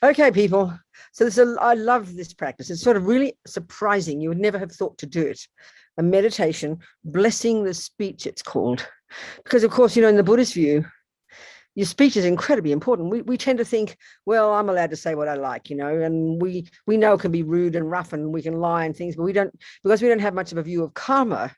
Okay, people. So I love this practice. It's sort of really surprising. You would never have thought to do it. A meditation, blessing the speech, it's called. Because, of course, in the Buddhist view, your speech is incredibly important. We tend to think, well, I'm allowed to say what I like, and we know it can be rude and rough and we can lie and things, but because we don't have much of a view of karma,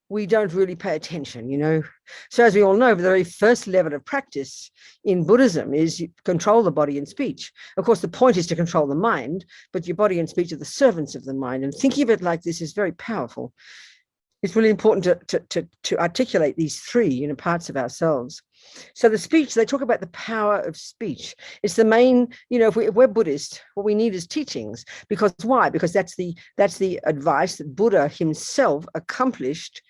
we don't really pay attention, So as we all know, the very first level of practice in Buddhism is you control the body and speech. Of course, the point is to control the mind, but your body and speech are the servants of the mind. And thinking of it like this is very powerful. It's really important to articulate these three, parts of ourselves. So the speech, they talk about the power of speech. It's the main, if we're Buddhist, what we need is teachings. Because why? Because that's the advice that Buddha himself accomplished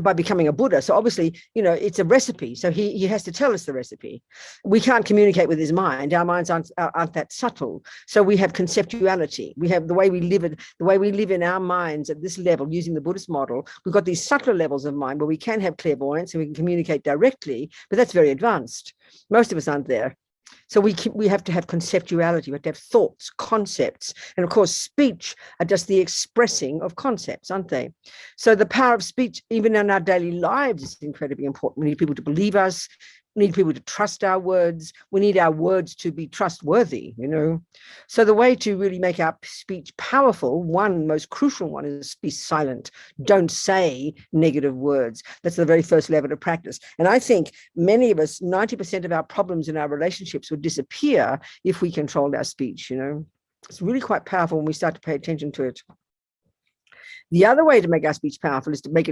by becoming a Buddha. So obviously, it's a recipe. So he has to tell us the recipe. We can't communicate with his mind. Our minds aren't that subtle. So we have conceptuality. We have the way we live in our minds at this level using the Buddhist model. We've got these subtler levels of mind where we can have clairvoyance and we can communicate directly, but that's very advanced. Most of us aren't there. So we have to have conceptuality, we have to have thoughts, concepts, and of course speech are just the expressing of concepts, aren't they? So the power of speech, even in our daily lives, is incredibly important. We need people to believe us. We need people to trust our words. We need our words to be trustworthy, So the way to really make our speech powerful, most crucial one, is be silent. Don't say negative words. That's the very first level of practice. And I think many of us, 90% of our problems in our relationships would disappear if we controlled our speech, It's really quite powerful when we start to pay attention to it. The other way to make our speech powerful is to make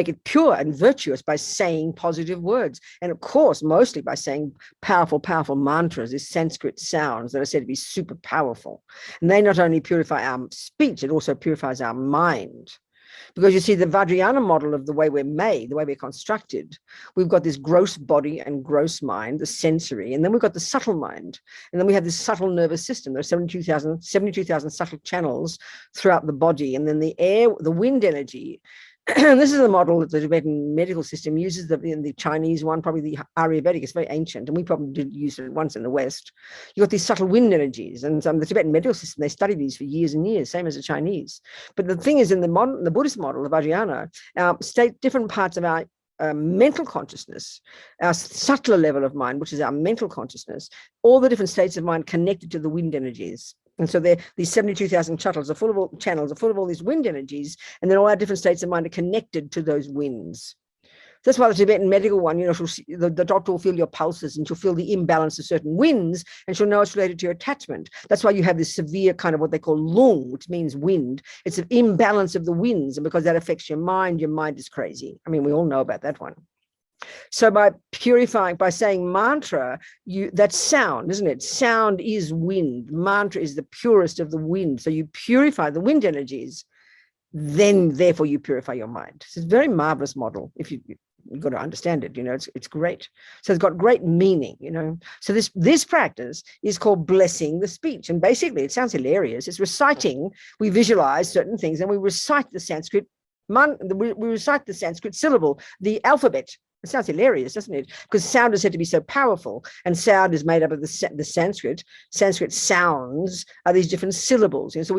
it pure and virtuous by saying positive words. And of course, mostly by saying powerful, powerful mantras, these Sanskrit sounds that are said to be super powerful. And they not only purify our speech, it also purifies our mind. Because you see, the Vajrayana model of the way we're made, the way we're constructed, we've got this gross body and gross mind, the sensory, and then we've got the subtle mind. And then we have this subtle nervous system. There are 72,000 subtle channels throughout the body. And then the wind energy. And this is the model that the Tibetan medical system uses, the Chinese one, probably the Ayurvedic. It's very ancient, and we probably did use it once in the West. You've got these subtle wind energies, and the Tibetan medical system, they study these for years and years, same as the Chinese. But the thing is, in the Buddhist model of Vajrayana, different parts of our mental consciousness, our subtler level of mind, which is our mental consciousness, all the different states of mind connected to the wind energies. And so these 72,000 channels are full of all these wind energies, and then all our different states of mind are connected to those winds. That's why the Tibetan medical one, the doctor will feel your pulses and she'll feel the imbalance of certain winds, and she'll know it's related to your attachment. That's why you have this severe kind of what they call lung, which means wind. It's an imbalance of the winds, and because that affects your mind is crazy. I mean, we all know about that one. So by purifying, by saying mantra, that's sound, isn't it? Sound is wind. Mantra is the purest of the wind. So you purify the wind energies, then therefore you purify your mind. It's a very marvelous model. If you've got to understand it, it's great. So it's got great meaning, So this practice is called blessing the speech. And basically it sounds hilarious. It's reciting, we visualize certain things and we recite the Sanskrit syllable, the alphabet. It sounds hilarious, doesn't it? Because sound is said to be so powerful, and sound is made up of the Sanskrit. Sanskrit sounds are these different syllables. So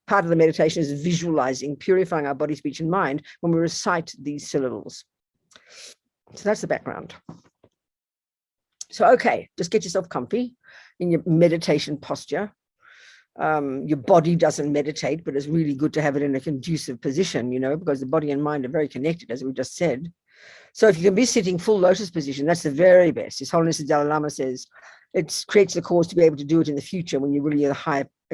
part of the meditation is visualizing, purifying our body, speech, and mind when we recite these syllables. So that's the background. So, okay, just get yourself comfy in your meditation posture. Your body doesn't meditate, but it's really good to have it in a conducive position, because the body and mind are very connected, as we just said. So if you can be sitting full lotus position, that's the very best. His Holiness the Dalai Lama says it creates the cause to be able to do it in the future when you're really a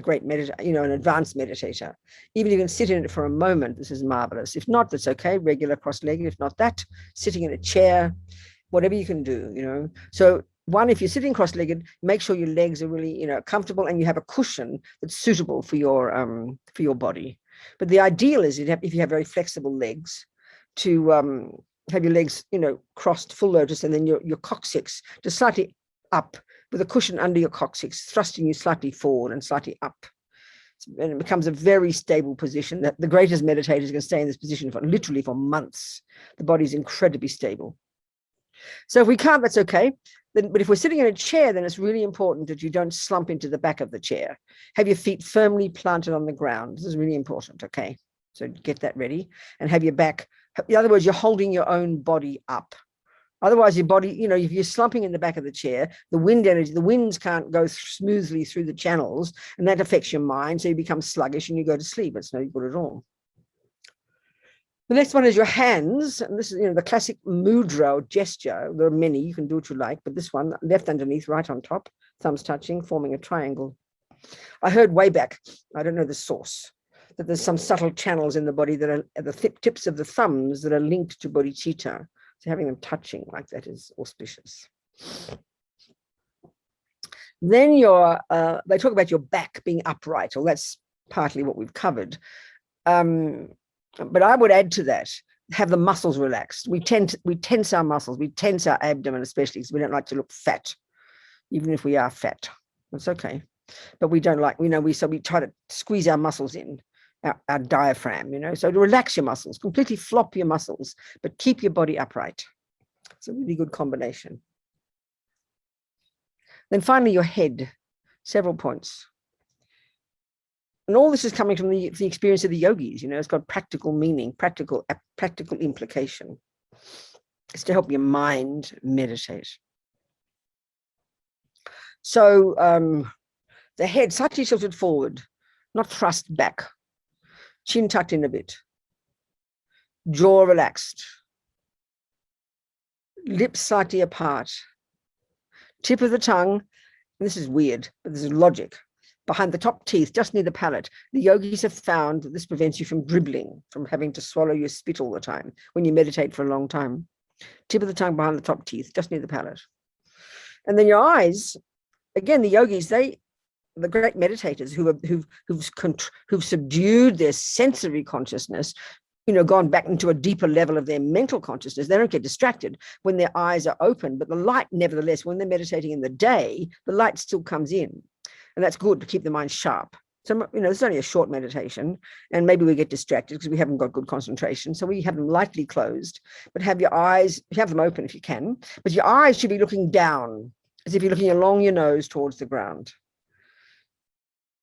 great meditator, an advanced meditator. Even if you can sit in it for a moment, this is marvelous. If not, that's okay, regular cross-legged. If not that, sitting in a chair, whatever you can do, So one, if you're sitting cross-legged, make sure your legs are really, comfortable, and you have a cushion that's suitable for your body. But the ideal is if you have very flexible legs, to have your legs, crossed full lotus, and then your coccyx just slightly up with a cushion under your coccyx, thrusting you slightly forward and slightly up. And it becomes a very stable position that the greatest meditators can stay in this position literally for months. The body's incredibly stable. So if we can't, that's okay. But if we're sitting in a chair, then it's really important that you don't slump into the back of the chair. Have your feet firmly planted on the ground. This is really important, okay? So get that ready and have your back. In other words, you're holding your own body up. Otherwise, your body, if you're slumping in the back of the chair, the winds can't go smoothly through the channels, and that affects your mind. So you become sluggish and you go to sleep. It's no good at all. The next one is your hands. And this is, the classic mudra or gesture. There are many. You can do what you like. But this one, left underneath, right on top, thumbs touching, forming a triangle. I heard way back, I don't know the source, that there's some subtle channels in the body that are at the tips of the thumbs that are linked to bodhicitta. So having them touching like that is auspicious. Then they talk about your back being upright. Well, that's partly what we've covered. But I would add to that, have the muscles relaxed. We tense our muscles. We tense our abdomen, especially because we don't like to look fat, even if we are fat. That's okay. But we don't like, so we try to squeeze our muscles in, our diaphragm, so to relax your muscles, completely flop your muscles, but keep your body upright. It's a really good combination. Then finally, your head, several points. And all this is coming from the experience of the yogis, it's got practical meaning, practical implication. It's to help your mind meditate. So the head slightly tilted forward, not thrust back. Chin tucked in a bit. Jaw relaxed. Lips slightly apart. Tip of the tongue, and this is weird, but this is logic, behind the top teeth, just near the palate. The yogis have found that this prevents you from dribbling, from having to swallow your spit all the time when you meditate for a long time. Tip of the tongue behind the top teeth, just near the palate. And then your eyes, again, the yogis, the great meditators who've subdued their sensory consciousness, gone back into a deeper level of their mental consciousness. They don't get distracted when their eyes are open, but the light, nevertheless, when they're meditating in the day, the light still comes in. And that's good to keep the mind sharp. So, it's only a short meditation, and maybe we get distracted because we haven't got good concentration. So we have them lightly closed, but have your eyes, have them open if you can, but your eyes should be looking down, as if you're looking along your nose towards the ground.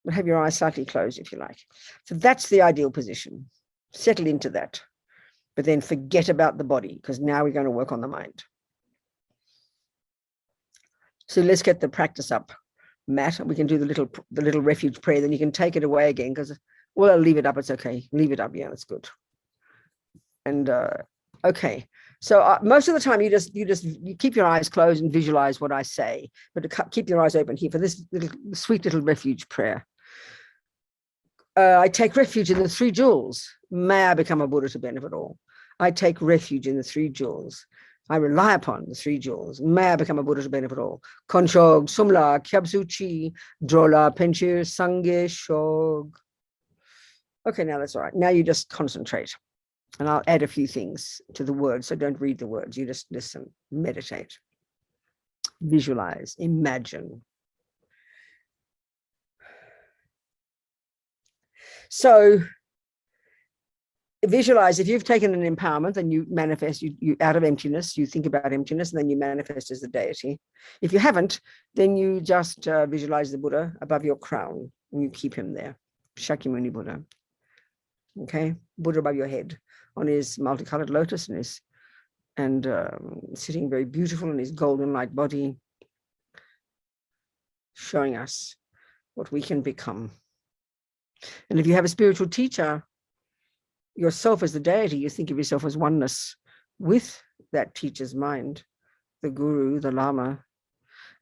But have your eyes slightly closed if you like. So that's the ideal position. Settle into that, but then forget about the body, because now we're going to work on the mind. So let's get the practice up, Matt. We can do the little refuge prayer, then you can take it away again, because, well, I'll leave it up. It's okay. Leave it up. Yeah, that's good. And okay. So most of the time you keep your eyes closed and visualize what I say, but to keep your eyes open here for this sweet little refuge prayer. I take refuge in the three jewels. May I become a Buddha to benefit all. I take refuge in the three jewels. I rely upon the three jewels. May I become a Buddha to benefit all. Konchog, Sumla, Kyabsuchi, Drola, Penchir, Sangye, Shog. Okay, now that's all right. Now you just concentrate. And I'll add a few things to the words. So don't read the words. You just listen, meditate, visualize, imagine. So visualize, if you've taken an empowerment and you manifest, you out of emptiness, you think about emptiness, and then you manifest as the deity. If you haven't, then you just visualize the Buddha above your crown and you keep him there. Shakyamuni Buddha. Okay, Buddha above your head on his multicolored lotus and sitting very beautiful in his golden light body, showing us what we can become. And if you have a spiritual teacher, yourself as the deity, you think of yourself as oneness with that teacher's mind, the guru, the lama.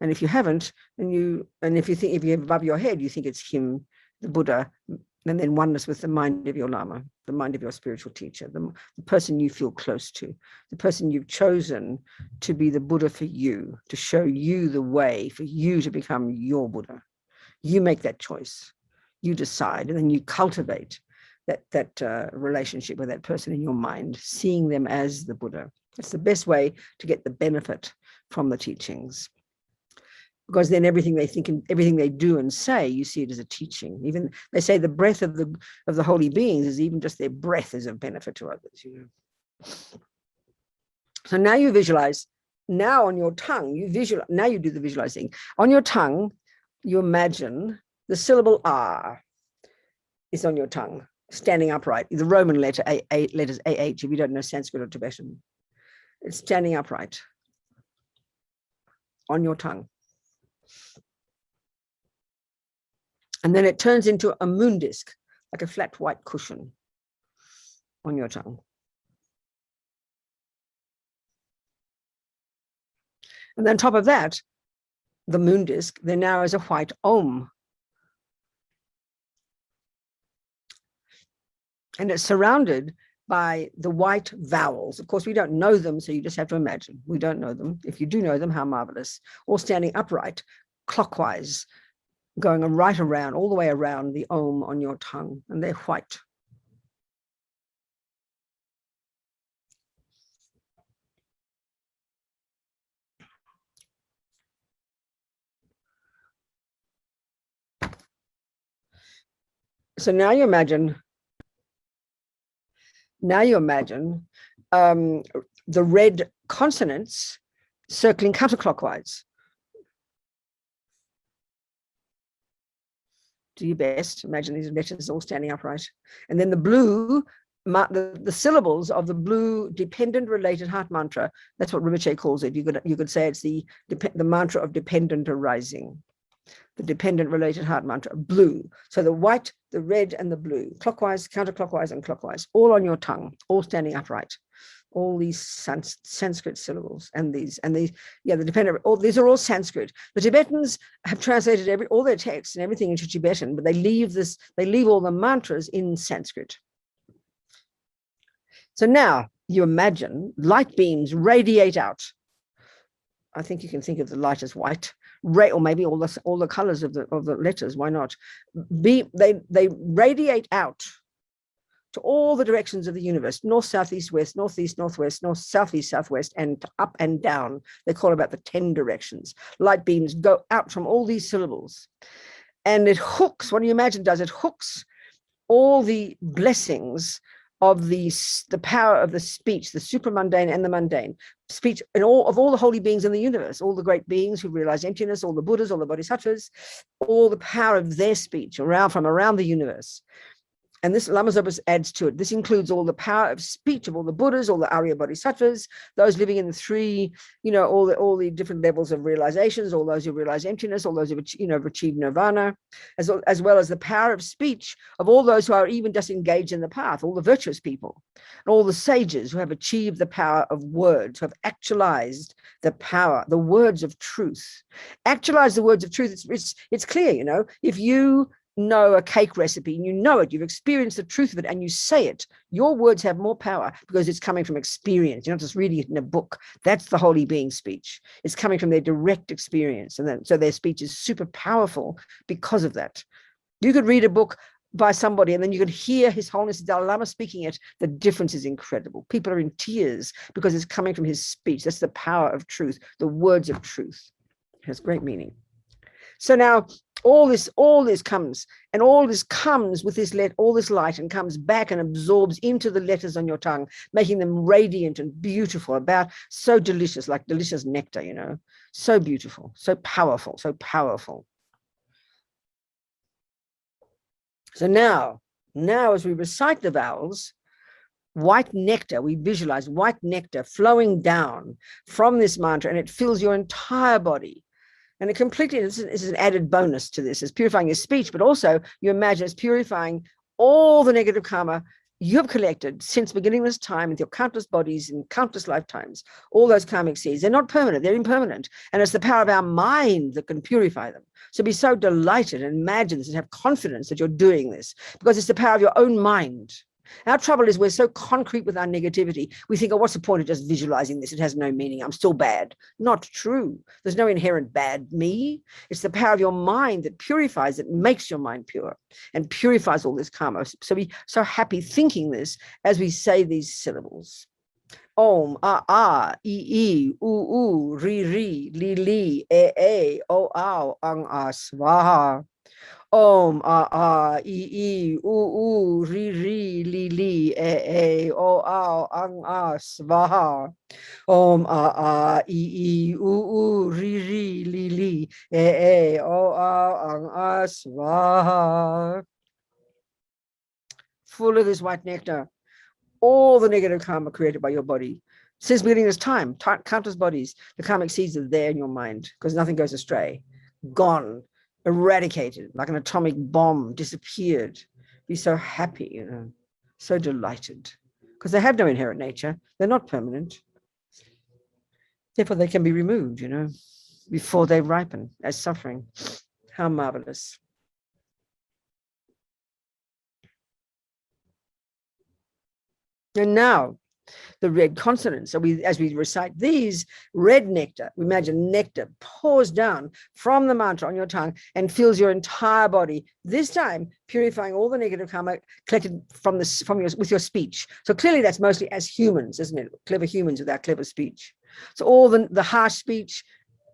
And if you haven't, if you have above your head, you think it's him, the Buddha, and then oneness with the mind of your lama, the mind of your spiritual teacher, the person you feel close to, the person you've chosen to be the Buddha for you, to show you the way for you to become your Buddha. You make that choice. You decide, and then you cultivate that relationship with that person in your mind, seeing them as the Buddha. It's the best way to get the benefit from the teachings, because then everything they think and everything they do and say, you see it as a teaching. Even they say the breath of the holy beings is even just their breath is of benefit to others. So now you visualize now on your tongue, now you do the visualizing. On your tongue, you imagine the syllable R is on your tongue, standing upright. The Roman letter, letters AH, if you don't know Sanskrit or Tibetan. It's standing upright on your tongue. And then it turns into a moon disc, like a flat white cushion on your tongue. And then on top of that, the moon disc, there now is a white Om. And it's surrounded by the white vowels. Of course, we don't know them, so you just have to imagine. We don't know them. If you do know them, how marvelous. All standing upright, clockwise, going right around, all the way around the Om on your tongue, and they're white. So now you imagine the red consonants circling counterclockwise. Do your best. Imagine these letters all standing upright. And then the blue, the syllables of the blue dependent related heart mantra, that's what Rinpoche calls it. You could say it's the mantra of dependent arising. The dependent related heart mantra, blue. So the white, the red, and the blue, clockwise, counterclockwise, and clockwise, all on your tongue, all standing upright. All these Sanskrit syllables and these, yeah, the dependent, these are all Sanskrit. The Tibetans have translated all their texts and everything into Tibetan, but they leave all the mantras in Sanskrit. So now you imagine light beams radiate out. I think you can think of the light as white, or maybe all the colors of the letters. Why not? They radiate out to all the directions of the universe: north, south, east, west, northeast, northwest, north, southeast, southwest, and up and down. They call it about the 10 directions. Light beams go out from all these syllables, and it hooks. What do you imagine does? It hooks all the blessings of the power of the speech, the supramundane and the mundane speech, and all the holy beings in the universe, all the great beings who realize emptiness, all the Buddhas, all the Bodhisattvas, all the power of their speech from around the universe. And this Lama Zopa adds to it. This includes all the power of speech of all the Buddhas, all the Arya Bodhisattvas, those living in the three, all the different levels of realizations, all those who realize emptiness, all those who have achieved nirvana, as well as the power of speech of all those who are even just engaged in the path, all the virtuous people, and all the sages who have achieved the power of words, who have actualized the power, the words of truth. Actualize the words of truth. It's clear, if you know a cake recipe and you've experienced the truth of it and you say it, your words have more power because it's coming from experience. You're not just reading it in a book. That's the holy being speech. It's coming from their direct experience, and so their speech is super powerful because of that. You could read a book by somebody and then you could hear His Holiness Dalai Lama speaking it. The difference is incredible. People are in tears because it's coming from his speech. That's the power of truth, the words of truth. It has great meaning. So now all this comes with all this light, and comes back and absorbs into the letters on your tongue, making them radiant and beautiful, so delicious, like delicious nectar, so beautiful, so powerful, so powerful. So now as we recite the vowels, white nectar, we visualize white nectar flowing down from this mantra, and it fills your entire body. And it completely, this is an added bonus to this, is purifying your speech, but also you imagine it's purifying all the negative karma you have collected since beginning this time with your countless bodies in countless lifetimes, all those karmic seeds. They're not permanent, they're impermanent. And it's the power of our mind that can purify them. So be so delighted and imagine this and have confidence that you're doing this, because it's the power of your own mind. Our trouble is we're so concrete with our negativity. We think, oh, what's the point of just visualizing this? It has no meaning. I'm still bad. Not true. There's no inherent bad me. It's the power of your mind that purifies, that makes your mind pure and purifies all this karma. So be so happy thinking this as we say these syllables. Om, a, e, u, ri, li, o, ao, ang, swaha. Om, a, e, u, ri, li, e, o, ang, svaha. Om, a, e, u, ri, li, e, o, ang, svaha. Full of this white nectar, all the negative karma created by your body. Since beginning this time, countless bodies, the karmic seeds are there in your mind because nothing goes astray. Gone, eradicated, like an atomic bomb, disappeared. Be so happy, you know, so delighted, because they have no inherent nature. They're not permanent. Therefore, they can be removed, you know, before they ripen as suffering. How marvelous. And now, the red consonants. So as we recite these, red nectar, imagine nectar pours down from the mantra on your tongue and fills your entire body. This time, purifying all the negative karma collected with your speech. So clearly that's mostly as humans, isn't it? Clever humans with our clever speech. So all the harsh speech,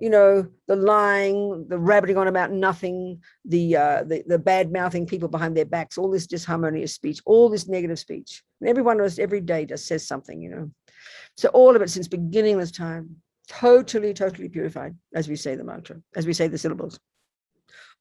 you know, the lying, the rabbiting on about nothing, the bad mouthing people behind their backs, all this disharmonious speech, all this negative speech. And every one of us every day just says something, you know. So all of it since beginningless time, totally, totally purified as we say the mantra, as we say the syllables.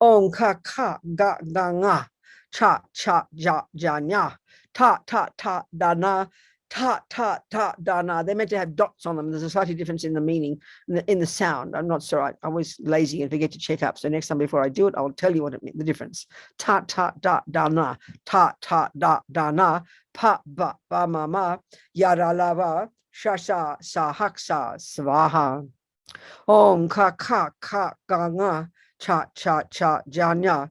Om ka ka ga ga nga, cha cha ja ja nya, ta ta ta da na, ta ta ta da na. They're meant to have dots on them. There's a slightly difference in the meaning, in the sound. I'm not sure. I'm always lazy and forget to check up. So next time before I do it, I'll tell you what it means, the difference. Ta ta da da na, ta ta da da na, pa ba ba ma ma, yada lava, shasha sa haksa svaha. Om ka ka ka ga nga, cha cha cha janya,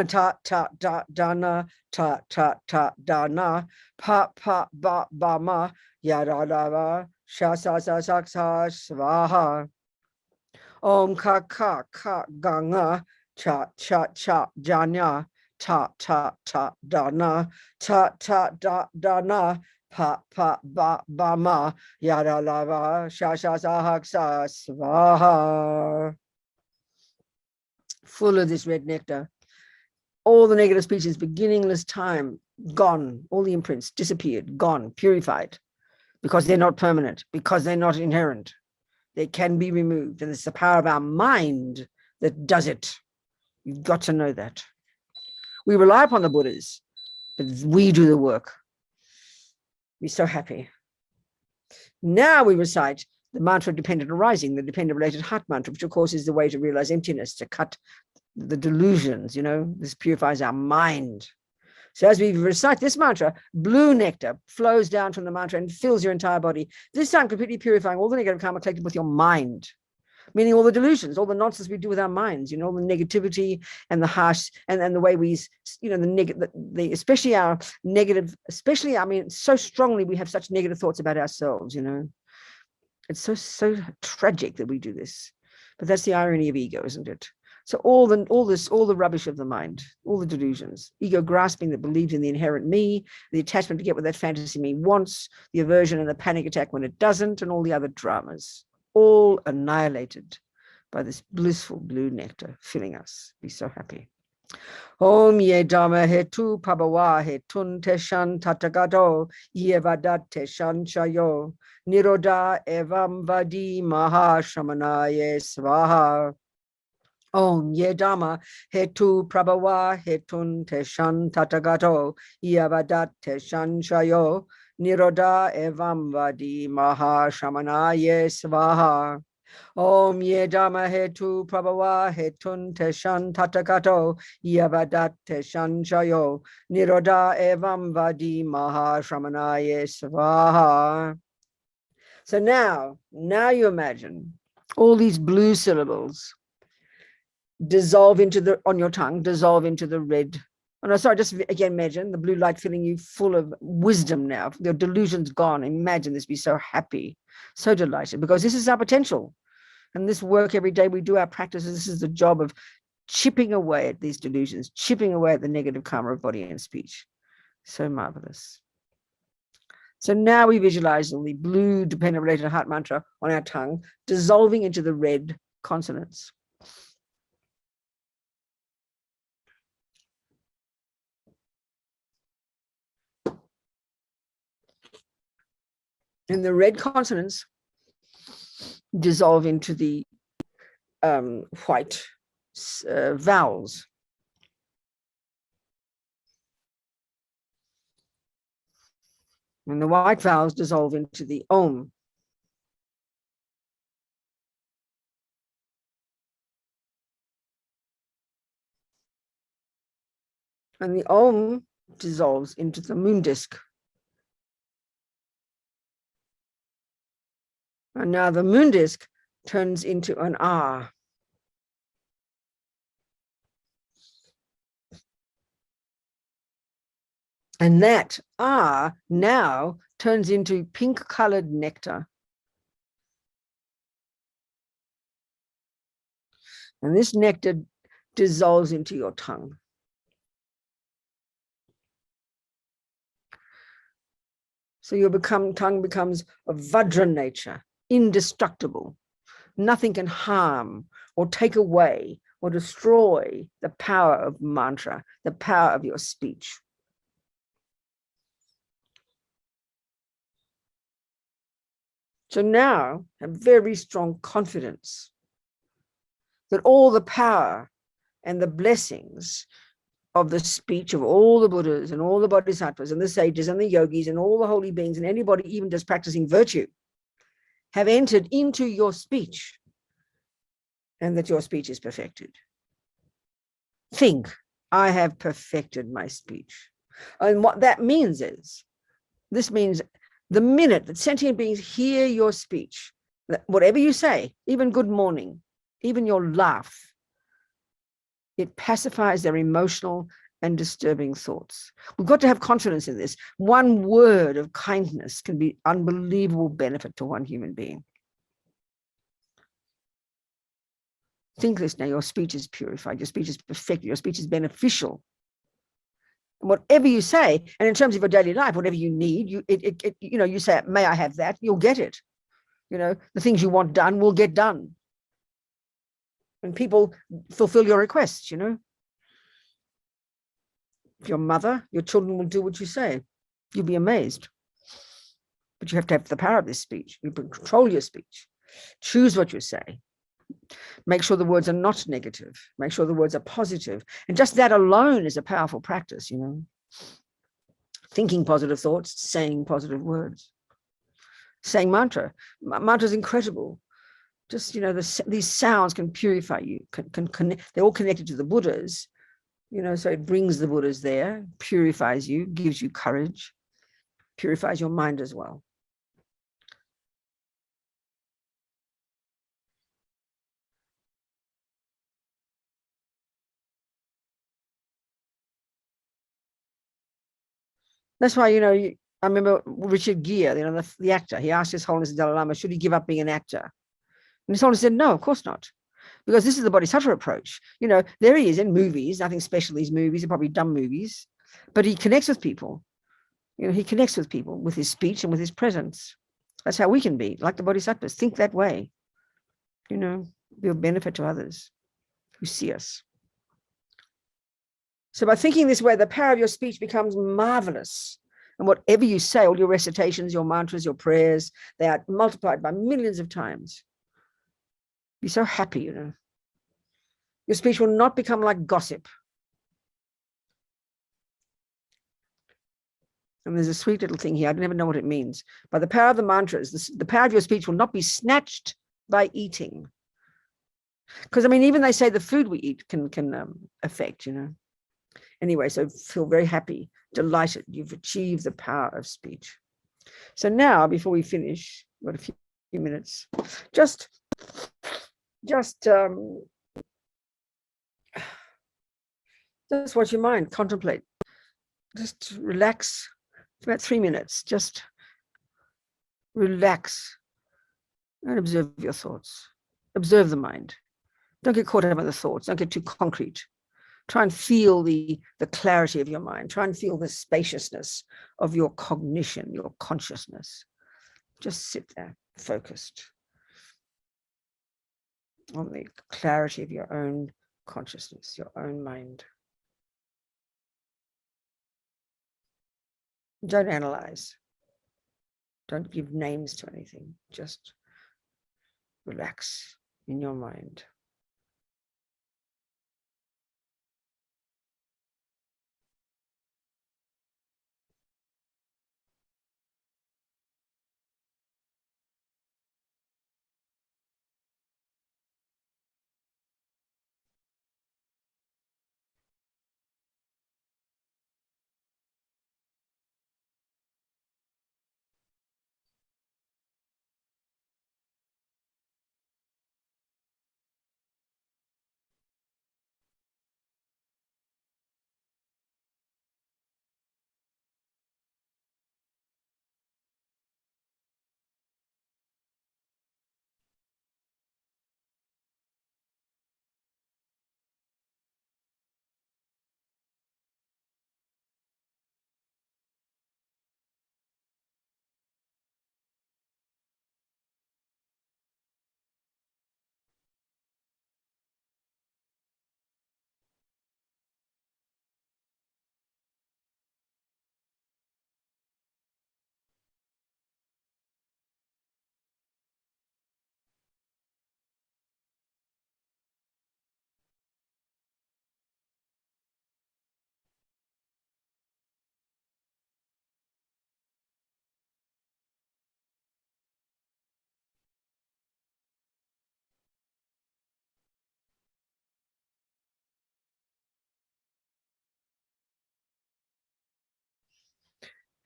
ta ta da dana, ta ta ta dana, pa pa ba ba ma, yada lava, sha sa sa sa sa svaha. Om ka ka ka ga nga, cha cha cha janya, ta ta ta dana, ta ta da dana, pa pa ba ba ma, yada lava, sha sha sa haksa svaha. Full of this red nectar. All the negative speeches, beginningless time, gone. All the imprints disappeared, gone, purified, because they're not permanent, because they're not inherent. They can be removed. And it's the power of our mind that does it. You've got to know that. We rely upon the Buddhas, but we do the work. We're so happy. Now we recite the mantra of dependent arising, the dependent related heart mantra, which of course is the way to realize emptiness, to cut the delusions, you know. This purifies our mind. So as we recite this mantra, blue nectar flows down from the mantra and fills your entire body, this time completely purifying all the negative karma collected with your mind, meaning all the delusions, all the nonsense we do with our minds, you know, the negativity and the harsh, and the way we, you know, the especially our negative, especially, I mean, so strongly we have such negative thoughts about ourselves, you know. It's so tragic that we do this, but that's the irony of ego, isn't it? So all the rubbish of the mind, all the delusions, ego grasping that believes in the inherent me, the attachment to get what that fantasy me wants, the aversion and the panic attack when it doesn't, and all the other dramas, all annihilated by this blissful blue nectar filling us. Be so happy. Om ye dharma hetu pabhawa hetun teshan tatagato yevadat teshan chayo niroda evam vadi maha shamanaye svaha. Om ye dharma hetu prabhava hetun teshan tatagato yevadat teshan chayo niroda evam vadi maha shamanaye svaha. Om ye dharma hetu prabhava hetun teshan tatagato yevadat teshan chayo niroda evam vadi maha shamanaye svaha. So now you imagine all these blue syllables dissolve into on your tongue, dissolve into the red. Oh, no, sorry, just again, imagine the blue light filling you full of wisdom now. Your delusion's gone. Imagine this, be so happy, so delighted, because this is our potential. And this work every day we do our practices, this is the job of chipping away at these delusions, chipping away at the negative karma of body and speech. So marvelous. So now we visualize the blue dependent related heart mantra on our tongue, dissolving into the red consonants. And the red consonants dissolve into the white vowels. And the white vowels dissolve into the om. And the om dissolves into the moon disk. And now the moon disk turns into an R. And that R now turns into pink-colored nectar. And this nectar dissolves into your tongue. So your tongue becomes of Vajra nature, indestructible. Nothing can harm or take away or destroy the power of mantra, the power of your speech. So now have very strong confidence that all the power and the blessings of the speech of all the Buddhas and all the Bodhisattvas and the sages and the yogis and all the holy beings and anybody even just practicing virtue have entered into your speech, and that your speech is perfected. Think, I have perfected my speech. And what that means is, this means the minute that sentient beings hear your speech, that whatever you say, even good morning, even your laugh, it pacifies their emotional and disturbing thoughts. We've got to have confidence in this. One word of kindness can be unbelievable benefit to one human being. Think this now, your speech is purified, your speech is perfected, your speech is beneficial. Whatever you say, and in terms of your daily life, whatever you need, you say, may I have that? You'll get it. The things you want done will get done. And people fulfill your requests, If your mother, your children will do what you say. You'll be amazed. But you have to have the power of this speech. You can control your speech. Choose what you say. Make sure the words are not negative. Make sure the words are positive. And just that alone is a powerful practice, Thinking positive thoughts, saying positive words. Saying mantra. Mantra is incredible. Just, these sounds can purify you. Can connect. They're all connected to the Buddhas, so it brings the Buddhas there, purifies you, gives you courage, purifies your mind as well. That's why, I remember Richard Gere, the actor, he asked His Holiness the Dalai Lama, should he give up being an actor? And His Holiness said, no, of course not. Because this is the Bodhisattva approach. There he is in movies, nothing special, these movies are probably dumb movies, but he connects with people. He connects with people with his speech and with his presence. That's how we can be, like the Bodhisattvas. Think that way. Be of benefit to others who see us. So by thinking this way, the power of your speech becomes marvelous. And whatever you say, all your recitations, your mantras, your prayers, they are multiplied by millions of times. Be so happy, Your speech will not become like gossip. And there's a sweet little thing here. I never know what it means. By the power of the mantras, the power of your speech will not be snatched by eating. Because, even they say the food we eat can affect, Anyway, so feel very happy, delighted. You've achieved the power of speech. So now, before we finish, we've got a few minutes, just watch your mind, contemplate, just relax. It's about 3 minutes. Just relax and observe your thoughts. Observe the mind. Don't get caught up in the thoughts. Don't get too concrete. Try and feel the clarity of your mind. Try and feel the spaciousness of your cognition, your consciousness. Just sit there, focused on the clarity of your own consciousness, your own mind. Don't analyze. Don't give names to anything. Just relax in your mind.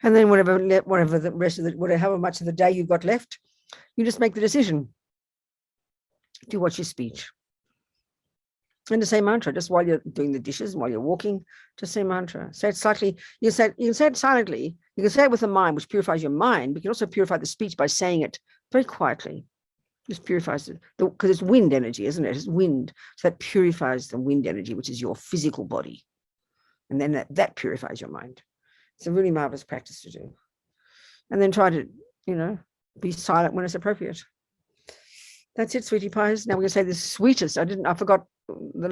And then whatever the rest of however much of the day you've got left, you just make the decision to watch your speech. And to say mantra, just while you're doing the dishes, while you're walking, just say mantra. Say it slightly, you can say it silently, you can say it with the mind, which purifies your mind, but you can also purify the speech by saying it very quietly. Just purifies it, because it's wind energy, isn't it? It's wind. So that purifies the wind energy, which is your physical body. And then that purifies your mind. It's a really marvelous practice to do. And then try to, be silent when it's appropriate. That's it, sweetie pies. Now we're going to say the sweetest. I forgot the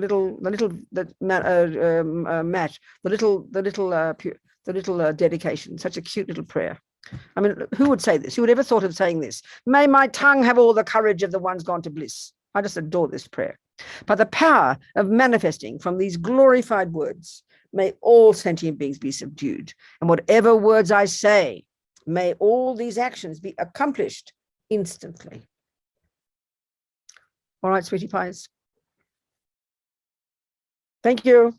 little dedication. Such a cute little prayer. I mean, who would say this? Who would ever thought of saying this? May my tongue have all the courage of the ones gone to bliss. I just adore this prayer. By the power of manifesting from these glorified words, may all sentient beings be subdued. And whatever words I say, may all these actions be accomplished instantly. All right, sweetie pies. Thank you.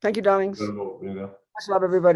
Thank you, darlings. Much love, everybody.